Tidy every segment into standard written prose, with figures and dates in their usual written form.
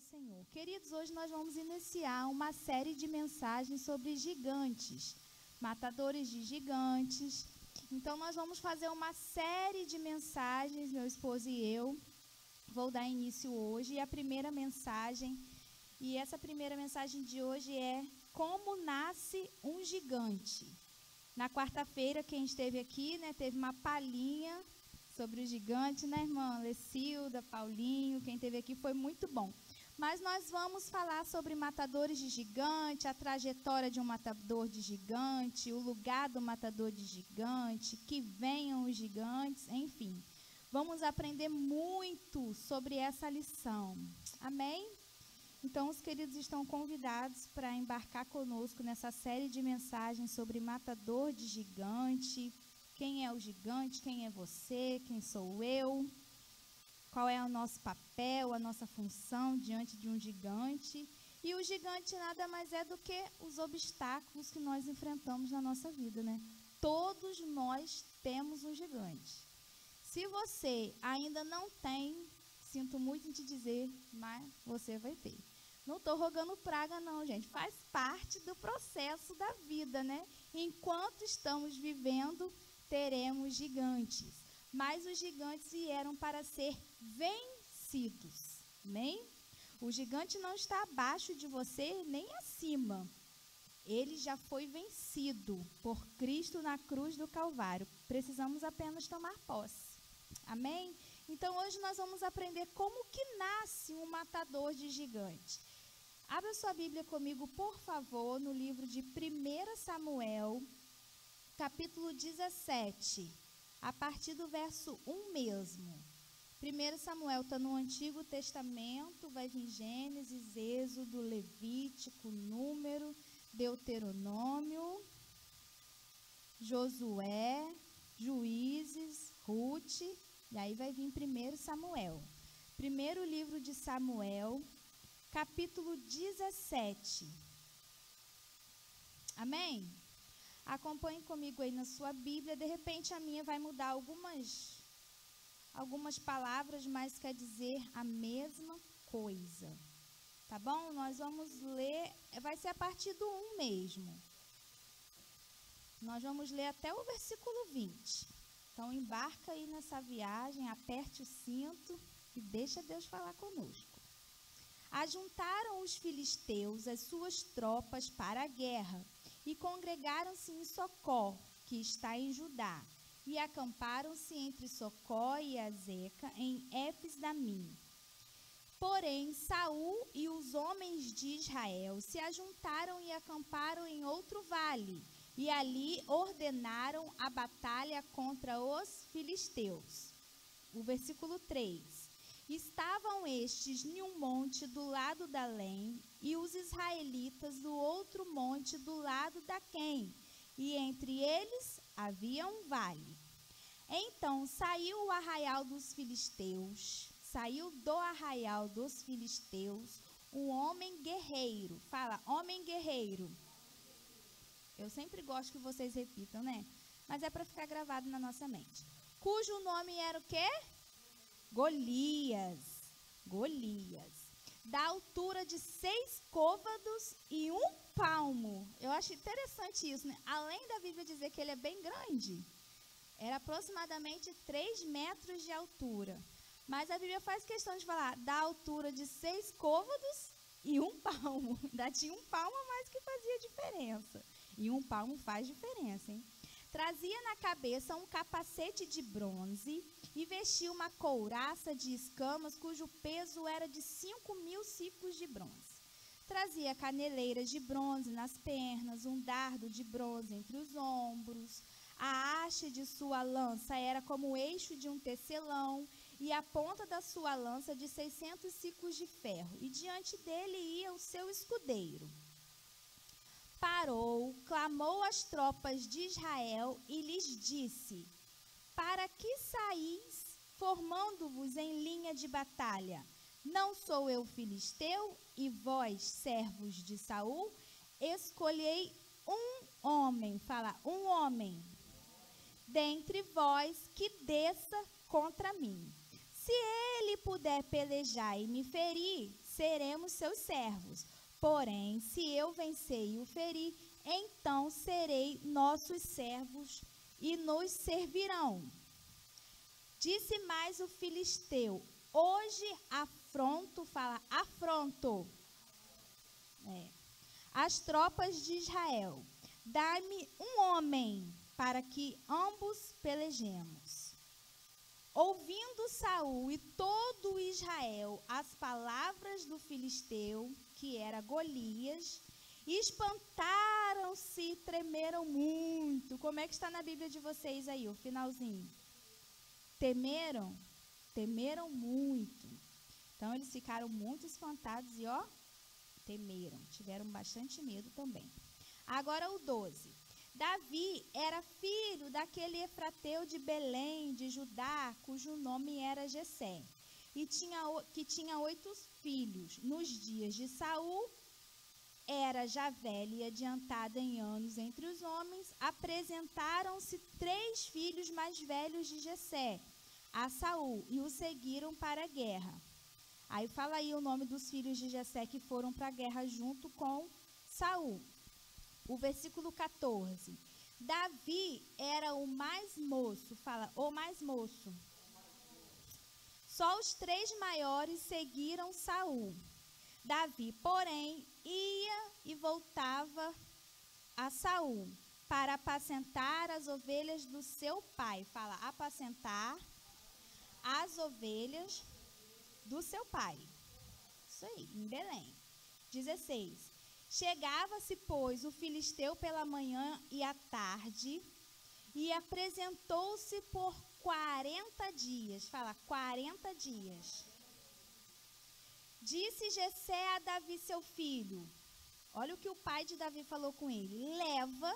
Senhor. Queridos, hoje nós vamos iniciar uma série de mensagens sobre gigantes, matadores de gigantes. Então, nós vamos fazer uma série de mensagens, meu esposo e eu. Vou dar início hoje. E a primeira mensagem, e essa primeira mensagem de hoje é como nasce um gigante. Na quarta-feira, quem esteve aqui, teve uma palhinha sobre o gigante, irmã Lecilda, Paulinho, quem esteve aqui foi muito bom. Mas nós vamos falar sobre matadores de gigante, a trajetória de um matador de gigante, o lugar do matador de gigante, que venham os gigantes, enfim. Vamos aprender muito sobre essa lição. Amém? Então, os queridos estão convidados para embarcar conosco nessa série de mensagens sobre matador de gigante. Quem é o gigante? Quem é você? Quem sou eu? Qual é o nosso papel, a nossa função diante de um gigante? E o gigante nada mais é do que os obstáculos que nós enfrentamos na nossa vida, Todos nós temos um gigante. Se você ainda não tem, sinto muito em te dizer, mas você vai ter. Não estou rogando praga não, gente. Faz parte do processo da vida, Enquanto estamos vivendo, teremos gigantes. Mas os gigantes vieram para ser vencidos. Amém? O gigante não está abaixo de você, nem acima. Ele já foi vencido por Cristo na cruz do Calvário. Precisamos apenas tomar posse. Amém? Então, hoje nós vamos aprender como que nasce um matador de gigante. Abra sua Bíblia comigo, por favor, no livro de 1 Samuel, capítulo 17, a partir do verso 1 mesmo. 1 Samuel está no Antigo Testamento, vai vir Gênesis, Êxodo, Levítico, Número, Deuteronômio, Josué, Juízes, Ruth, e aí vai vir 1 Samuel. Primeiro livro de Samuel, capítulo 17. Amém? Acompanhe comigo aí na sua Bíblia. De repente a minha vai mudar algumas palavras, mas quer dizer a mesma coisa. Tá bom? Nós vamos ler, vai ser a partir do 1 mesmo. Nós vamos ler até o versículo 20. Então embarca aí nessa viagem, aperte o cinto e deixa Deus falar conosco. Ajuntaram os filisteus as suas tropas para a guerra e congregaram-se em Socó, que está em Judá, e acamparam-se entre Socó e Azeca em Efes-damim. Porém, Saul e os homens de Israel se ajuntaram e acamparam em outro vale, e ali ordenaram a batalha contra os filisteus. O versículo 3. Estavam estes em um monte do lado da Lém, e os israelitas do outro monte do lado da Quém, e entre eles havia um vale. Então saiu do arraial dos filisteus, um homem guerreiro. Fala, homem guerreiro. Eu sempre gosto que vocês repitam, Mas é para ficar gravado na nossa mente. Cujo nome era o quê? Golias, da altura de 6 côvados e 1 palmo. Eu acho interessante isso, Além da Bíblia dizer que ele é bem grande, era aproximadamente 3 metros de altura. Mas a Bíblia faz questão de falar da altura de 6 côvados e 1 palmo. Ainda tinha 1 palmo a mais que fazia diferença. E 1 palmo faz diferença, Trazia na cabeça um capacete de bronze e vestia uma couraça de escamas cujo peso era de 5.000 ciclos de bronze. Trazia caneleiras de bronze nas pernas, um dardo de bronze entre os ombros. A haste de sua lança era como o eixo de um tecelão e a ponta da sua lança de 600 ciclos de ferro. E diante dele ia o seu escudeiro. Parou, clamou às tropas de Israel e lhes disse: para que saís, formando-vos em linha de batalha? Não sou eu filisteu, e vós, servos de Saul? Escolhei um homem, fala, um homem, dentre vós que desça contra mim. Se ele puder pelejar e me ferir, seremos seus servos. Porém, se eu vencer e o ferir, então serei nossos servos e nos servirão. Disse mais o filisteu: hoje afronto, fala, afronto, as tropas de Israel. Dá-me um homem para que ambos pelejemos. Ouvindo Saul e todo Israel as palavras do filisteu, que era Golias, espantaram-se e tremeram muito. Como é que está na Bíblia de vocês aí, o finalzinho? Temeram? Temeram muito. Então, eles ficaram muito espantados e, temeram. Tiveram bastante medo também. Agora o 12. Davi era filho daquele efrateu de Belém, de Judá, cujo nome era Jessé, e tinha 8 filhos. Nos dias de Saul, era já velha e adiantada em anos entre os homens. Apresentaram-se 3 filhos mais velhos de Jessé a Saul e o seguiram para a guerra. Aí fala aí o nome dos filhos de Jessé que foram para a guerra junto com Saul. O versículo 14. Davi era o mais moço. Fala, o mais moço. Só os 3 maiores seguiram Saul. Davi, porém, ia e voltava a Saul para apacentar as ovelhas do seu pai. Fala, apacentar as ovelhas do seu pai. Isso aí, em Belém. 16. Chegava-se, pois, o filisteu pela manhã e à tarde, e apresentou-se por 40 dias. Fala, 40 dias. Disse Jessé a Davi, seu filho. Olha o que o pai de Davi falou com ele. Leva,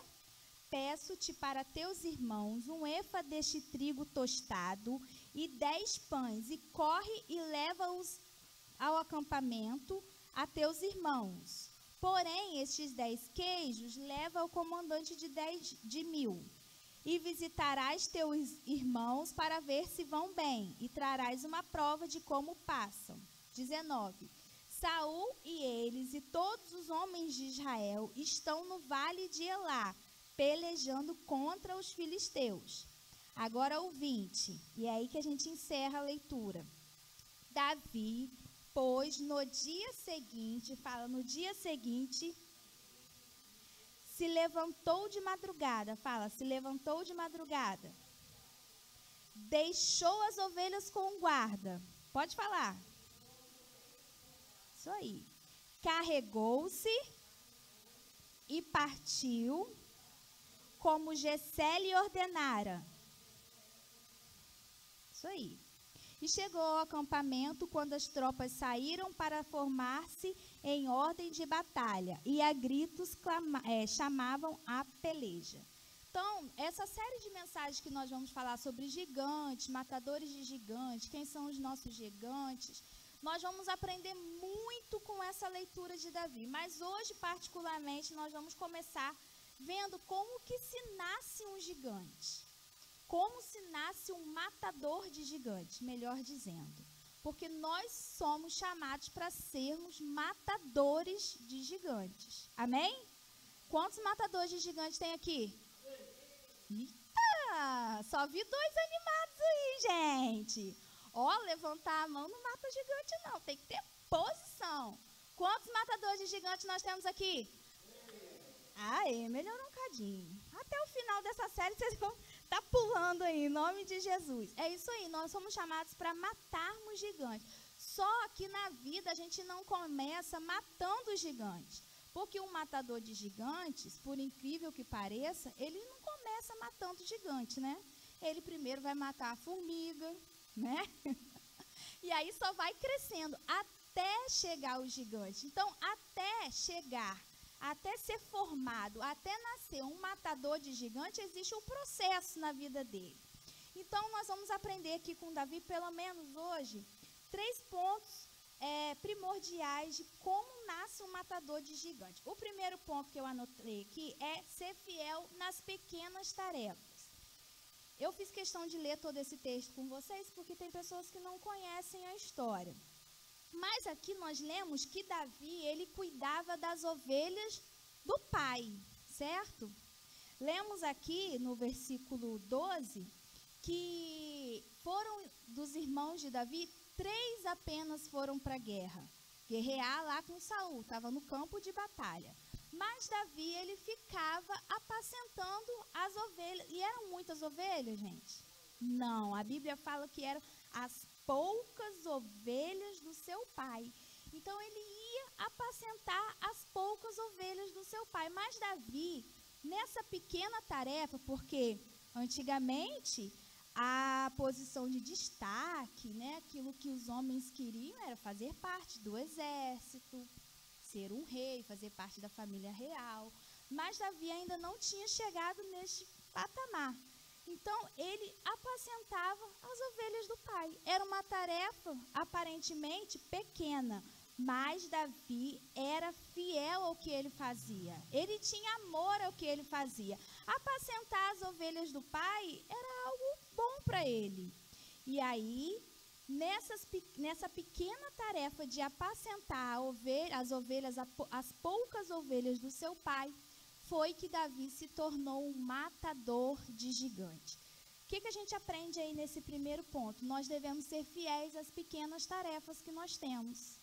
peço-te para teus irmãos, 1 efa deste trigo tostado e 10 pães, e corre e leva-os ao acampamento a teus irmãos. Porém, estes 10 queijos leva ao comandante de 10.000, e visitarás teus irmãos para ver se vão bem, e trarás uma prova de como passam. 19. Saul e eles e todos os homens de Israel estão no vale de Elá, pelejando contra os filisteus. Agora o 20, e é aí que a gente encerra a leitura. Davi, pois, no dia seguinte, fala, no dia seguinte, se levantou de madrugada, fala, se levantou de madrugada, deixou as ovelhas com guarda, pode falar, isso aí, carregou-se e partiu, como Jessé lhe ordenara, isso aí. E chegou ao acampamento quando as tropas saíram para formar-se em ordem de batalha, e a gritos chamavam a peleja. Então, essa série de mensagens que nós vamos falar sobre gigantes, matadores de gigantes, quem são os nossos gigantes, nós vamos aprender muito com essa leitura de Davi. Mas hoje, particularmente, nós vamos começar vendo como que se nasce um gigante. Como se nasce um matador de gigantes, melhor dizendo. Porque nós somos chamados para sermos matadores de gigantes. Amém? Quantos matadores de gigantes tem aqui? Eita! Só vi 2 animados aí, gente. Levantar a mão não mata gigante, não. Tem que ter posição. Quantos matadores de gigantes nós temos aqui? Melhorou um cadinho. Até o final dessa série vocês vão estar pulando aí, em nome de Jesus. É isso aí, nós somos chamados para matarmos gigantes. Só que na vida a gente não começa matando os gigantes. Porque um matador de gigantes, por incrível que pareça, ele não começa matando gigante, né? Ele primeiro vai matar a formiga, né? E aí só vai crescendo até chegar o gigante. Então, até chegar, até ser formado, até nascer um matador de gigante, existe um processo na vida dele. Então, nós vamos aprender aqui com Davi, pelo menos hoje, 3 pontos primordiais de como nasce um matador de gigante. O primeiro ponto que eu anotei aqui é ser fiel nas pequenas tarefas. Eu fiz questão de ler todo esse texto com vocês, porque tem pessoas que não conhecem a história. Mas aqui nós lemos que Davi, ele cuidava das ovelhas do pai, certo? Lemos aqui no versículo 12 que foram dos irmãos de Davi, 3 apenas foram para a guerra. Guerrear lá com Saul, estava no campo de batalha. Mas Davi, ele ficava apacentando as ovelhas. E eram muitas ovelhas, gente? Não, a Bíblia fala que eram as poucas ovelhas do seu pai. Então, ele ia apacentar as poucas ovelhas do seu pai. Mas Davi, nessa pequena tarefa, porque antigamente a posição de destaque, né, aquilo que os homens queriam era fazer parte do exército, ser um rei, fazer parte da família real. Mas Davi ainda não tinha chegado neste patamar. Então, ele apacentava as ovelhas do pai. Era uma tarefa aparentemente pequena, mas Davi era fiel ao que ele fazia. Ele tinha amor ao que ele fazia. Apacentar as ovelhas do pai era algo bom para ele. E aí, nessa pequena tarefa de apacentar as poucas ovelhas do seu pai, foi que Davi se tornou um matador de gigante. O que a gente aprende aí nesse primeiro ponto? Nós devemos ser fiéis às pequenas tarefas que nós temos.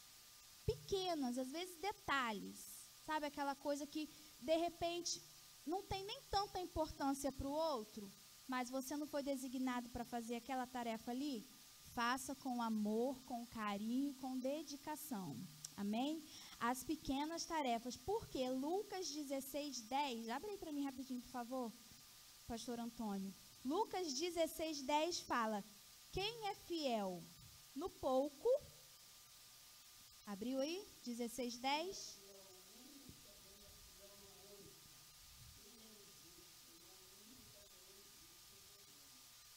Pequenas, às vezes detalhes. Sabe aquela coisa que, de repente, não tem nem tanta importância para o outro, mas você não foi designado para fazer aquela tarefa ali? Faça com amor, com carinho, com dedicação. Amém? As pequenas tarefas. Porque Lucas 16:10, abre aí para mim rapidinho, por favor, pastor Antônio. Lucas 16:10 fala, quem é fiel no pouco, abriu aí, 16:10.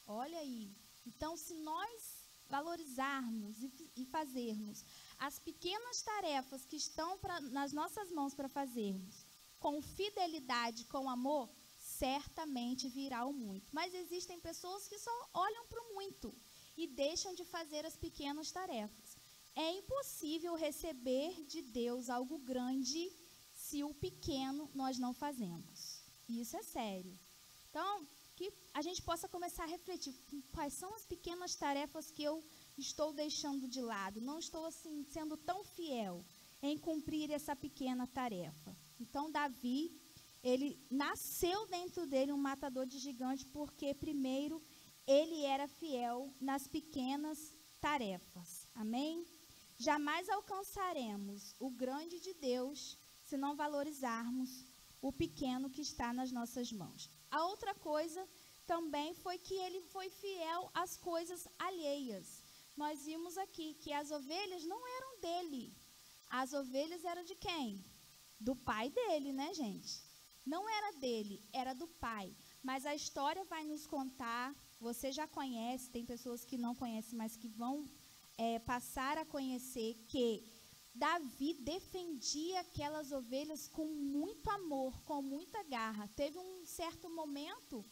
Olha aí, então se nós valorizarmos e fazermos as pequenas tarefas que estão nas nossas mãos para fazermos, com fidelidade, com amor, certamente virá o muito. Mas existem pessoas que só olham para o muito e deixam de fazer as pequenas tarefas. É impossível receber de Deus algo grande se o pequeno nós não fazemos. Isso é sério. Então, que a gente possa começar a refletir quais são as pequenas tarefas que eu estou deixando de lado, não estou assim sendo tão fiel em cumprir essa pequena tarefa. Então, Davi, ele nasceu dentro dele um matador de gigante porque, primeiro, ele era fiel nas pequenas tarefas. Amém? Jamais alcançaremos o grande de Deus se não valorizarmos o pequeno que está nas nossas mãos. A outra coisa também foi que ele foi fiel às coisas alheias. Nós vimos aqui que as ovelhas não eram dele. As ovelhas eram de quem? Do pai dele, né, gente? Não era dele, era do pai. Mas a história vai nos contar, você já conhece, tem pessoas que não conhecem, mas que vão passar a conhecer, que Davi defendia aquelas ovelhas com muito amor, com muita garra. Teve um certo momento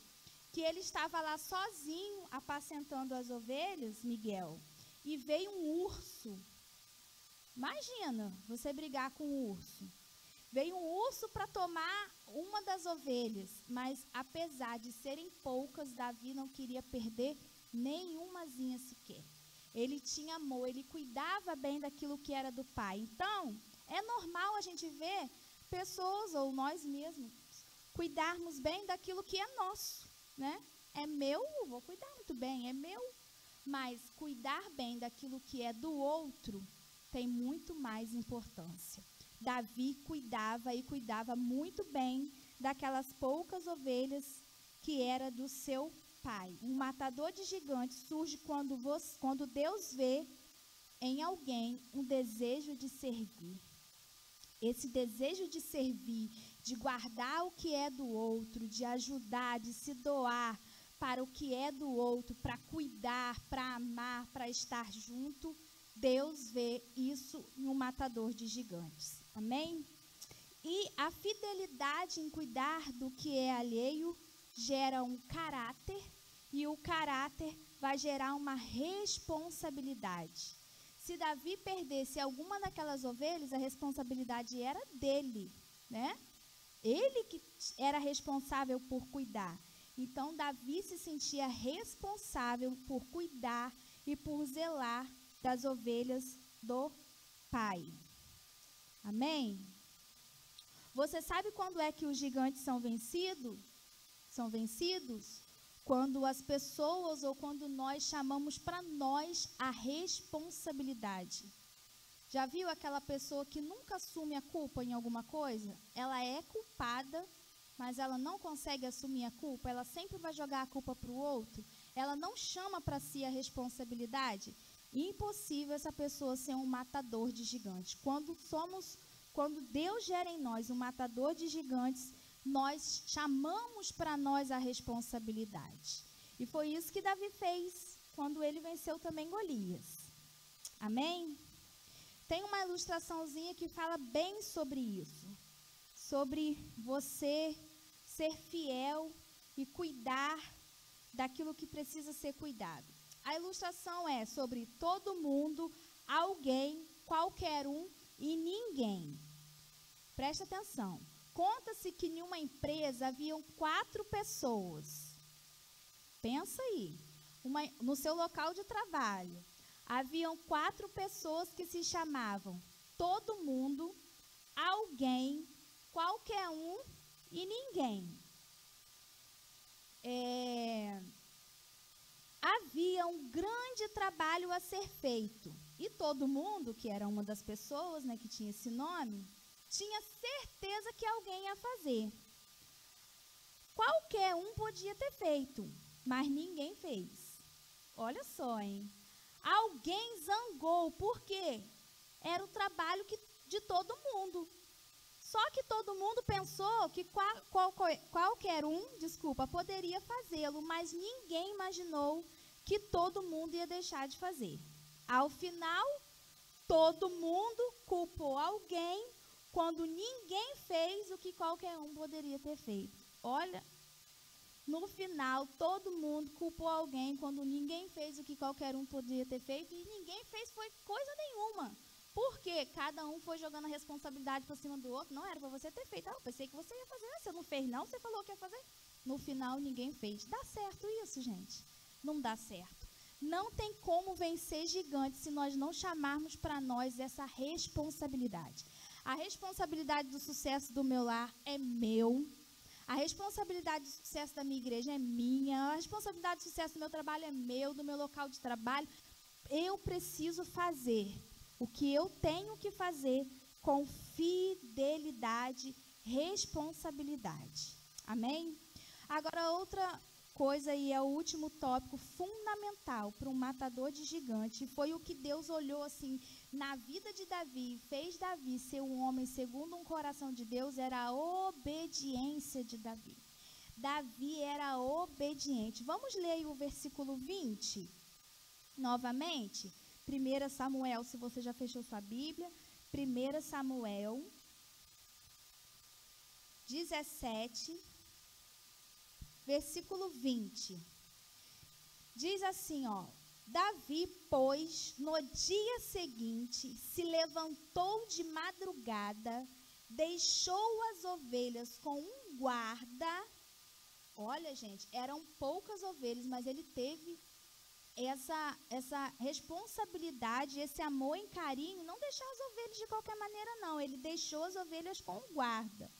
que ele estava lá sozinho apacentando as ovelhas, Miguel, e veio um urso. Imagina você brigar com um urso. Veio um urso para tomar uma das ovelhas, mas apesar de serem poucas, Davi não queria perder nenhumazinha sequer. Ele tinha amor, ele cuidava bem daquilo que era do pai. Então, é normal a gente ver pessoas, ou nós mesmos, cuidarmos bem daquilo que é nosso, né? É meu, vou cuidar muito bem, é meu. Mas cuidar bem daquilo que é do outro tem muito mais importância. Davi cuidava e cuidava muito bem daquelas poucas ovelhas que era do seu pai. Um matador de gigantes surge quando Deus vê em alguém um desejo de servir. Esse desejo de servir, de guardar o que é do outro, de ajudar, de se doar para o que é do outro, para cuidar, para amar, para estar junto, Deus vê isso em um matador de gigantes. Amém? E a fidelidade em cuidar do que é alheio gera um caráter, e o caráter vai gerar uma responsabilidade. Se Davi perdesse alguma daquelas ovelhas, a responsabilidade era dele, né? Ele que era responsável por cuidar. Então, Davi se sentia responsável por cuidar e por zelar das ovelhas do pai. Amém? Você sabe quando é que os gigantes são vencidos? São vencidos quando as pessoas ou quando nós chamamos para nós a responsabilidade. Já viu aquela pessoa que nunca assume a culpa em alguma coisa? Ela é culpada, mas ela não consegue assumir a culpa. Ela sempre vai jogar a culpa para o outro. Ela não chama para si a responsabilidade. Impossível essa pessoa ser um matador de gigantes. Quando Deus gera em nós um matador de gigantes, nós chamamos para nós a responsabilidade. E foi isso que Davi fez quando ele venceu também Golias. Amém? Tem uma ilustraçãozinha que fala bem sobre isso. Sobre você ser fiel e cuidar daquilo que precisa ser cuidado. A ilustração é sobre todo mundo, alguém, qualquer um e ninguém. Presta atenção. Conta-se que em uma empresa haviam 4 pessoas. Pensa aí. No seu local de trabalho, haviam 4 pessoas que se chamavam todo mundo, alguém, qualquer um e ninguém. Havia um grande trabalho a ser feito. E todo mundo, que era uma das pessoas, né, que tinha esse nome, tinha certeza que alguém ia fazer. Qualquer um podia ter feito, mas ninguém fez. Olha só, hein? Alguém zangou, por quê? Era o trabalho de todo mundo. Só que todo mundo pensou que qualquer um, poderia fazê-lo, mas ninguém imaginou que todo mundo ia deixar de fazer. Ao final, todo mundo culpou alguém quando ninguém fez o que qualquer um poderia ter feito. Olha, no final, todo mundo culpou alguém quando ninguém fez o que qualquer um poderia ter feito e ninguém fez foi coisa nenhuma. Porque cada um foi jogando a responsabilidade para cima do outro. Não era para você ter feito. Eu pensei que você ia fazer. Você não fez, não? Você falou que ia fazer. No final, ninguém fez. Dá certo isso, gente? Não dá certo. Não tem como vencer gigantes se nós não chamarmos para nós essa responsabilidade. A responsabilidade do sucesso do meu lar é meu. A responsabilidade do sucesso da minha igreja é minha. A responsabilidade do sucesso do meu trabalho é meu, do meu local de trabalho. Eu preciso fazer o que eu tenho que fazer com fidelidade, responsabilidade. Amém? Agora, outra coisa, e é o último tópico fundamental para um matador de gigante, foi o que Deus olhou assim na vida de Davi, fez Davi ser um homem segundo um coração de Deus, era a obediência de Davi. Davi era obediente. Vamos ler aí o versículo 20, novamente. 1 Samuel, se você já fechou sua Bíblia, 1 Samuel 17, versículo 20. Diz assim, ó: Davi, pois, no dia seguinte, se levantou de madrugada, deixou as ovelhas com um guarda. Olha, gente, eram poucas ovelhas, mas ele teve essa responsabilidade, esse amor e carinho, não deixar as ovelhas de qualquer maneira, não. Ele deixou as ovelhas com um guarda.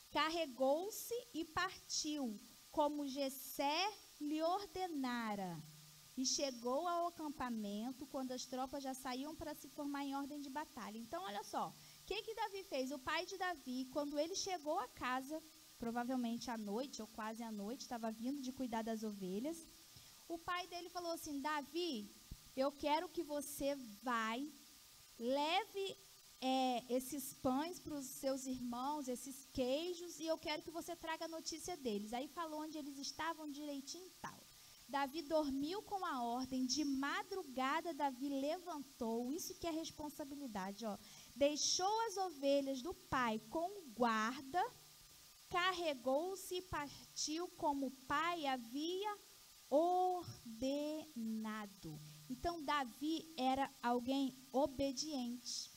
Carregou-se e partiu, como Jessé lhe ordenara. E chegou ao acampamento quando as tropas já saíam para se formar em ordem de batalha. Então, olha só, o que Davi fez? O pai de Davi, quando ele chegou a casa, provavelmente à noite ou quase à noite, estava vindo de cuidar das ovelhas, o pai dele falou assim: Davi, eu quero que você leve esses pães para os seus irmãos, esses queijos, e eu quero que você traga a notícia deles. Aí falou onde eles estavam direitinho e tal. Davi dormiu com a ordem, de madrugada Davi levantou, isso que é responsabilidade, ó. Deixou as ovelhas do pai com guarda, carregou-se e partiu como o pai havia ordenado. Então, Davi era alguém obediente.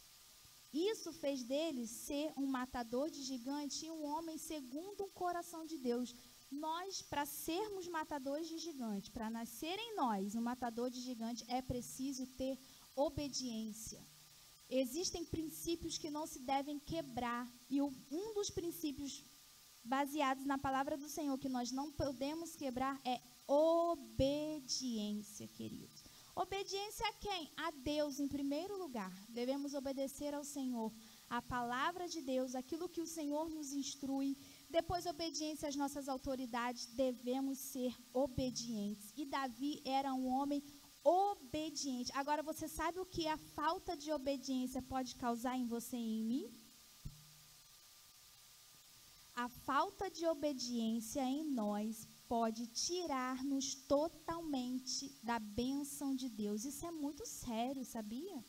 Isso fez dele ser um matador de gigante e um homem segundo o coração de Deus. Nós, para sermos matadores de gigante, para nascer em nós um matador de gigante, é preciso ter obediência. Existem princípios que não se devem quebrar. E um dos princípios baseados na palavra do Senhor que nós não podemos quebrar é obediência, queridos. Obediência a quem? A Deus em primeiro lugar. Devemos obedecer ao Senhor, a palavra de Deus, aquilo que o Senhor nos instrui. Depois, obediência às nossas autoridades. Devemos ser obedientes. E Davi era um homem obediente. Agora, você sabe o que a falta de obediência pode causar em você e em mim? A falta de obediência em nós pode tirar-nos totalmente da bênção de Deus. Isso é muito sério, sabia?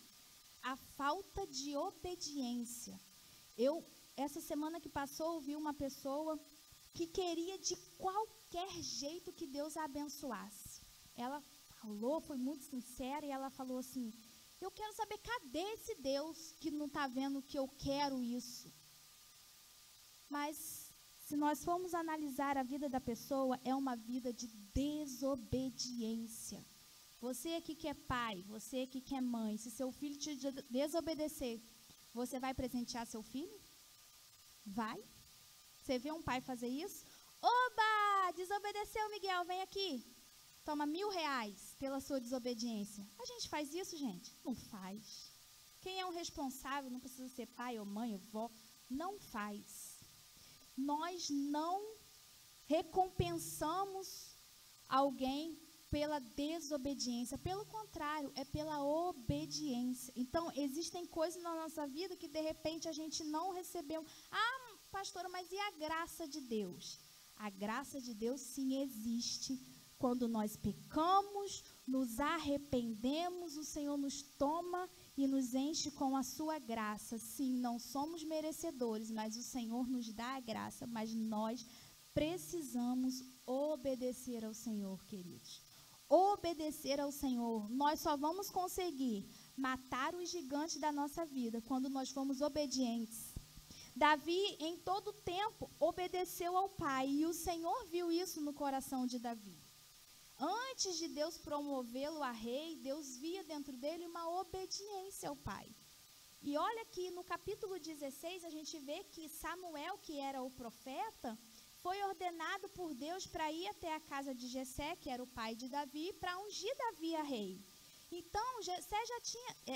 A falta de obediência. Essa semana que passou, ouvi uma pessoa que queria de qualquer jeito que Deus a abençoasse. Ela falou, foi muito sincera, e ela falou assim: eu quero saber, cadê esse Deus que não está vendo que eu quero isso? Mas se nós formos analisar a vida da pessoa, é uma vida de desobediência. Você aqui que é pai, você aqui que é mãe, se seu filho te desobedecer, você vai presentear seu filho? Vai? Você vê um pai fazer isso? Oba! Desobedeceu, Miguel, vem aqui. Toma R$1.000 pela sua desobediência. A gente faz isso, gente? Não faz. Quem é um responsável, não precisa ser pai ou mãe ou vó, não faz. Nós não recompensamos alguém pela desobediência. Pelo contrário, é pela obediência. Então, existem coisas na nossa vida que, de repente, a gente não recebeu. Ah, pastora, mas e a graça de Deus? A graça de Deus, sim, existe. Quando nós pecamos, nos arrependemos, o Senhor nos toma e nos enche com a sua graça. Sim, não somos merecedores, mas o Senhor nos dá a graça, mas nós precisamos obedecer ao Senhor, queridos. Obedecer ao Senhor. Nós só vamos conseguir matar os gigantes da nossa vida quando nós formos obedientes. Davi, em todo tempo, obedeceu ao Pai, e o Senhor viu isso no coração de Davi. Antes de Deus promovê-lo a rei, Deus via dentro dele uma obediência ao Pai. E olha que no capítulo 16 a gente vê que Samuel, que era o profeta, foi ordenado por Deus para ir até a casa de Jessé, que era o pai de Davi, para ungir Davi a rei. Então,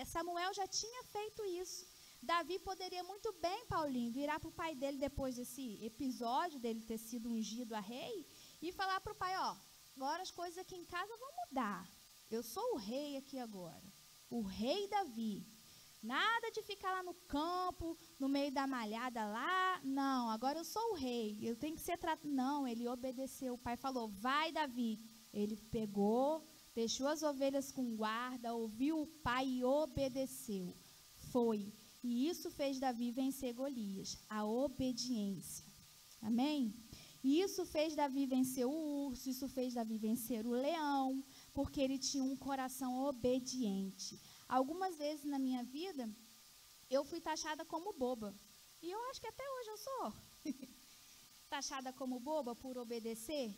Samuel já tinha feito isso. Davi poderia muito bem, Paulinho, virar para o pai dele depois desse episódio dele ter sido ungido a rei e falar para o pai: ó, agora as coisas aqui em casa vão mudar. Eu sou o rei aqui agora. O rei Davi. Nada de ficar lá no campo, no meio da malhada lá. Não, agora eu sou o rei. Eu tenho que ser tratado. Não, ele obedeceu. O pai falou: vai, Davi. Ele pegou, deixou as ovelhas com guarda, ouviu o pai e obedeceu. Foi. E isso fez Davi vencer Golias. A obediência. Amém? E isso fez Davi vencer o urso, isso fez Davi vencer o leão, porque ele tinha um coração obediente. Algumas vezes na minha vida, eu fui taxada como boba. E eu acho que até hoje eu sou. Taxada como boba por obedecer.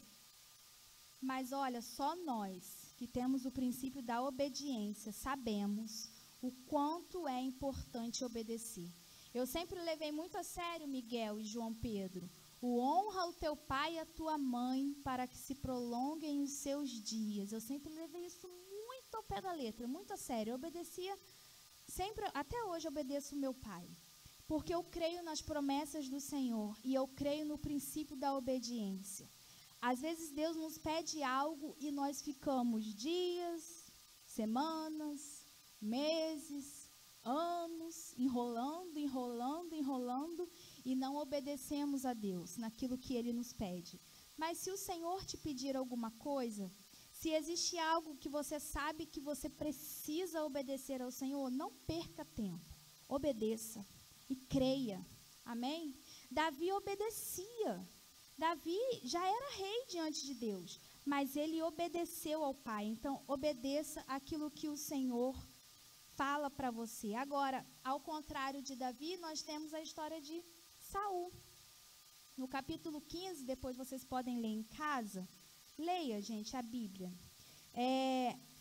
Mas olha, só nós que temos o princípio da obediência sabemos o quanto é importante obedecer. Eu sempre levei muito a sério, Miguel e João Pedro, o honra o teu pai e a tua mãe para que se prolonguem os seus dias. Eu sempre levei isso muito ao pé da letra, muito a sério. Eu obedecia sempre, até hoje eu obedeço o meu pai, porque eu creio nas promessas do Senhor e eu creio no princípio da obediência. Às vezes Deus nos pede algo e nós ficamos dias, semanas, meses, anos, enrolando e não obedecemos a Deus naquilo que Ele nos pede. Mas se o Senhor te pedir alguma coisa, se existe algo que você sabe que você precisa obedecer ao Senhor, não perca tempo, obedeça e creia, amém? Davi obedecia. Davi já era rei diante de Deus, mas ele obedeceu ao pai. Então, obedeça aquilo que o Senhor fala para você. Agora, ao contrário de Davi, nós temos a história de Saul. No capítulo 15, depois vocês podem ler em casa. Leia, gente, a Bíblia.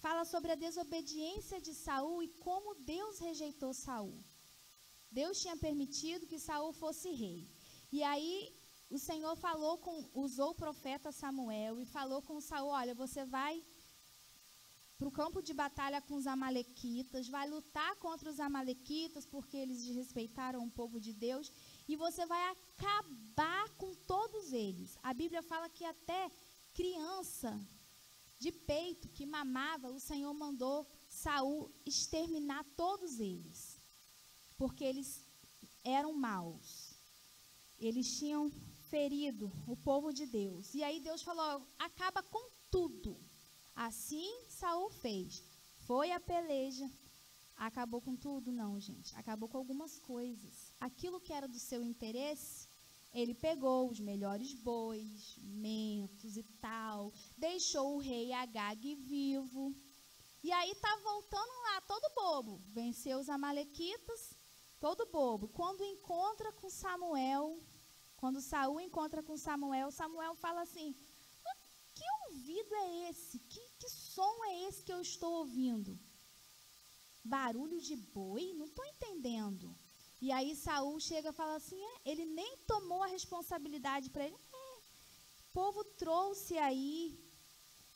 Fala sobre a desobediência de Saul e como Deus rejeitou Saul. Deus tinha permitido que Saul fosse rei. E aí o Senhor usou o profeta Samuel e falou com Saul: olha, você vai para o campo de batalha com os amalequitas, vai lutar contra os amalequitas porque eles desrespeitaram o povo de Deus, e você vai acabar com todos eles. A Bíblia fala que até criança de peito que mamava, o Senhor mandou Saul exterminar todos eles, porque eles eram maus. Eles tinham ferido o povo de Deus. E aí Deus falou: acaba com tudo. Assim Saul fez. Foi a peleja. Acabou com tudo? Não, gente. Acabou com algumas coisas. Aquilo que era do seu interesse, ele pegou os melhores bois, mentos e tal, deixou o rei Agag vivo. E aí tá voltando lá, todo bobo. Venceu os amalequitas, todo bobo. Quando Saul encontra com Samuel, Samuel fala assim: que ouvido é esse? Que som é esse que eu estou ouvindo? Barulho de boi? Não estou entendendo. E aí Saul chega e fala assim: ele nem tomou a responsabilidade para ele. O povo trouxe aí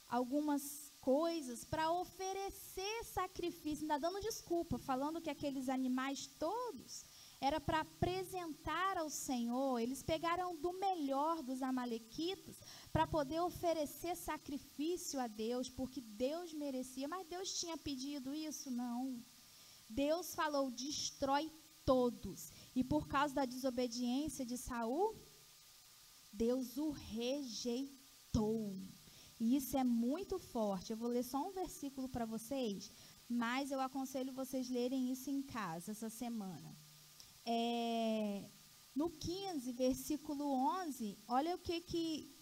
algumas coisas para oferecer sacrifício, ainda dando desculpa, falando que aqueles animais todos era para apresentar ao Senhor. Eles pegaram do melhor dos amalequitas para poder oferecer sacrifício a Deus, porque Deus merecia. Mas Deus tinha pedido isso? Não. Deus falou: destrói todos. E por causa da desobediência de Saul, Deus o rejeitou. E isso é muito forte. Eu vou ler só um versículo para vocês, mas eu aconselho vocês lerem isso em casa essa semana. No 15, versículo 11, olha o que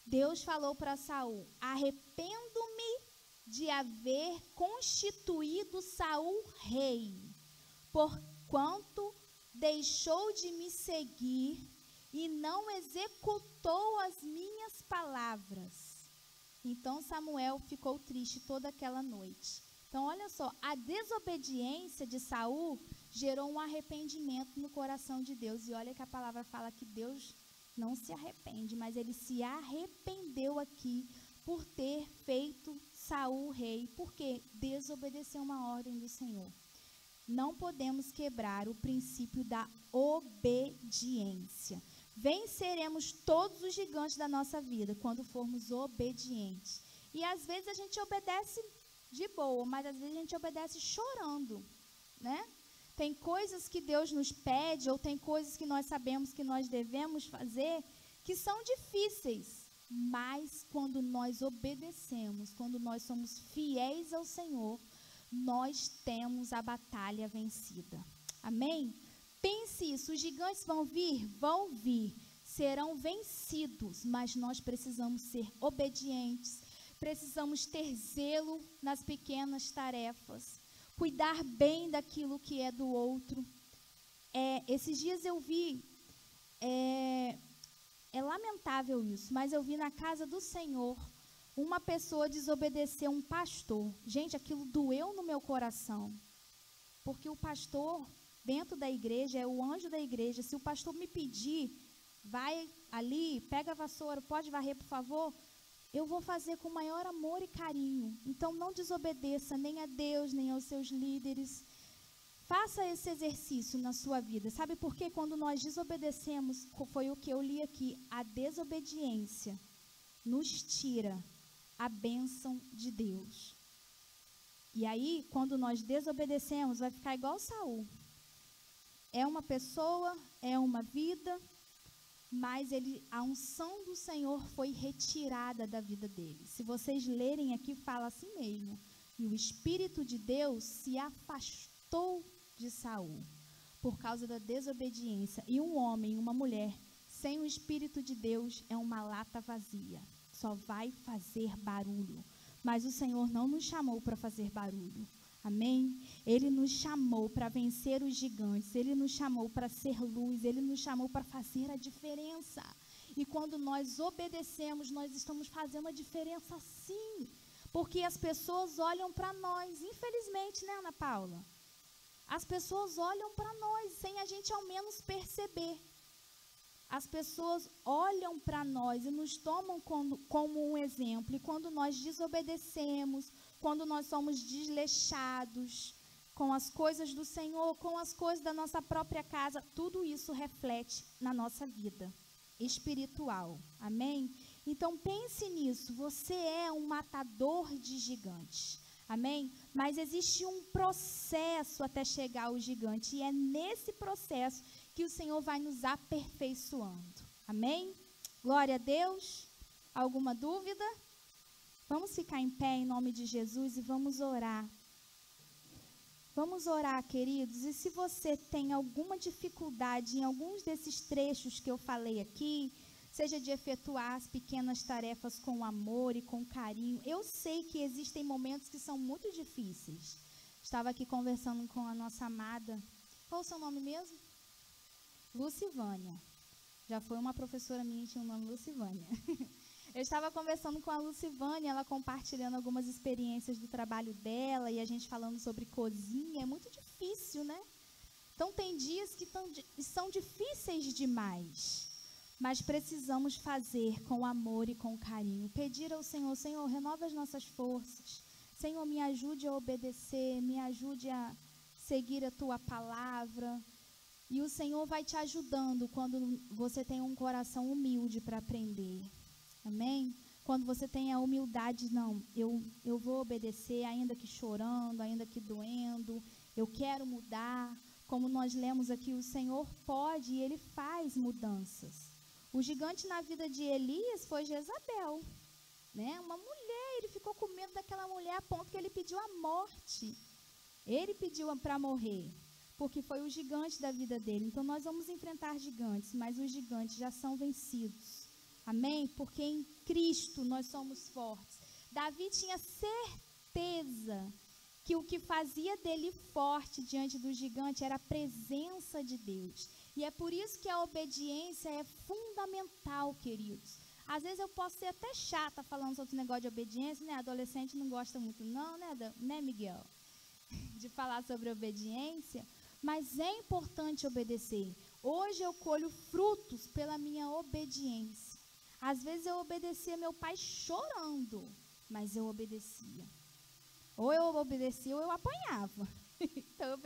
Deus falou para Saul: arrependo-me de haver constituído Saul rei, porquanto deixou de me seguir e não executou as minhas palavras. Então Samuel ficou triste toda aquela noite. Então olha só, a desobediência de Saul gerou um arrependimento no coração de Deus. E olha que a palavra fala que Deus não se arrepende, mas ele se arrependeu aqui por ter feito Saul rei, porque desobedeceu uma ordem do Senhor. Não podemos quebrar o princípio da obediência. Venceremos todos os gigantes da nossa vida quando formos obedientes. E às vezes a gente obedece de boa, mas às vezes a gente obedece chorando, né? Tem coisas que Deus nos pede, ou tem coisas que nós sabemos que nós devemos fazer, que são difíceis. Mas quando nós obedecemos, quando nós somos fiéis ao Senhor, nós temos a batalha vencida. Amém? Pense isso, os gigantes vão vir, serão vencidos, mas nós precisamos ser obedientes, precisamos ter zelo nas pequenas tarefas, cuidar bem daquilo que é do outro. Esses dias eu vi, é lamentável isso, mas eu vi na casa do Senhor uma pessoa desobedecer um pastor. Gente, aquilo doeu no meu coração, porque o pastor dentro da igreja é o anjo da igreja. Se o pastor me pedir, vai ali, pega a vassoura, pode varrer, por favor, eu vou fazer com o maior amor e carinho. Então não desobedeça nem a Deus, nem aos seus líderes. Faça esse exercício na sua vida. Sabe por quê? Quando nós desobedecemos, foi o que eu li aqui, a desobediência nos tira a bênção de Deus. E aí, quando nós desobedecemos, vai ficar igual Saul. É uma pessoa, é uma vida, mas a unção do Senhor foi retirada da vida dele. Se vocês lerem aqui, fala assim mesmo. E o Espírito de Deus se afastou de Saul por causa da desobediência. E um homem, uma mulher, sem o Espírito de Deus é uma lata vazia. só vai fazer barulho. Mas o Senhor não nos chamou para fazer barulho. Amém? Ele nos chamou para vencer os gigantes. Ele nos chamou para ser luz. Ele nos chamou para fazer a diferença. E quando nós obedecemos, nós estamos fazendo a diferença sim. Porque as pessoas olham para nós. Infelizmente, né, Ana Paula? As pessoas olham para nós sem a gente ao menos perceber. As pessoas olham para nós e nos tomam como um exemplo. E quando nós desobedecemos, quando nós somos desleixados com as coisas do Senhor, com as coisas da nossa própria casa, tudo isso reflete na nossa vida espiritual. Amém? Então pense nisso. Você é um matador de gigantes. Amém? Mas existe um processo até chegar ao gigante. E é nesse processo que o Senhor vai nos aperfeiçoando. Amém? Glória a Deus. Alguma dúvida? Vamos ficar em pé em nome de Jesus e vamos orar. Vamos orar, queridos. E se você tem alguma dificuldade em alguns desses trechos que eu falei aqui, seja de efetuar as pequenas tarefas com amor e com carinho, eu sei que existem momentos que são muito difíceis. Estava aqui conversando com a nossa amada. Qual o seu nome mesmo? Lucivânia. Já foi uma professora minha que tinha o nome Lucivânia. Eu estava conversando com a Lucivânia, ela compartilhando algumas experiências do trabalho dela e a gente falando sobre cozinha. É muito difícil, né? Então, tem dias que são difíceis demais, mas precisamos fazer com amor e com carinho. Pedir ao Senhor, Senhor, renova as nossas forças. Senhor, me ajude a obedecer, me ajude a seguir a Tua palavra. E o Senhor vai te ajudando quando você tem um coração humilde para aprender. Amém? Quando você tem a humildade, não, eu vou obedecer, ainda que chorando, ainda que doendo, eu quero mudar. Como nós lemos aqui, o Senhor pode e Ele faz mudanças. O gigante na vida de Elias foi Jezabel, né? Uma mulher, ele ficou com medo daquela mulher a ponto que ele pediu a morte. Ele pediu para morrer, porque foi o gigante da vida dele. Então, nós vamos enfrentar gigantes, mas os gigantes já são vencidos. Amém? Porque em Cristo nós somos fortes. Davi tinha certeza que o que fazia dele forte diante do gigante era a presença de Deus. E é por isso que a obediência é fundamental, queridos. Às vezes eu posso ser até chata falando sobre esse negócio de obediência, né? Adolescente não gosta muito não, né, Miguel? De falar sobre obediência. Mas é importante obedecer. Hoje eu colho frutos pela minha obediência. Às vezes eu obedecia meu pai chorando, mas eu obedecia. Ou eu obedecia ou eu apanhava. Então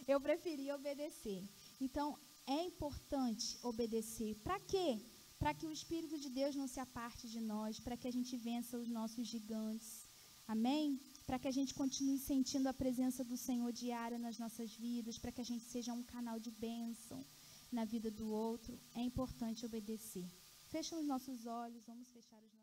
eu preferia obedecer. Então é importante obedecer. Para quê? Para que o Espírito de Deus não se aparte de nós, para que a gente vença os nossos gigantes. Amém? Para que a gente continue sentindo a presença do Senhor diária nas nossas vidas, para que a gente seja um canal de bênção na vida do outro. É importante obedecer. Fecha os nossos olhos, vamos fechar os nossos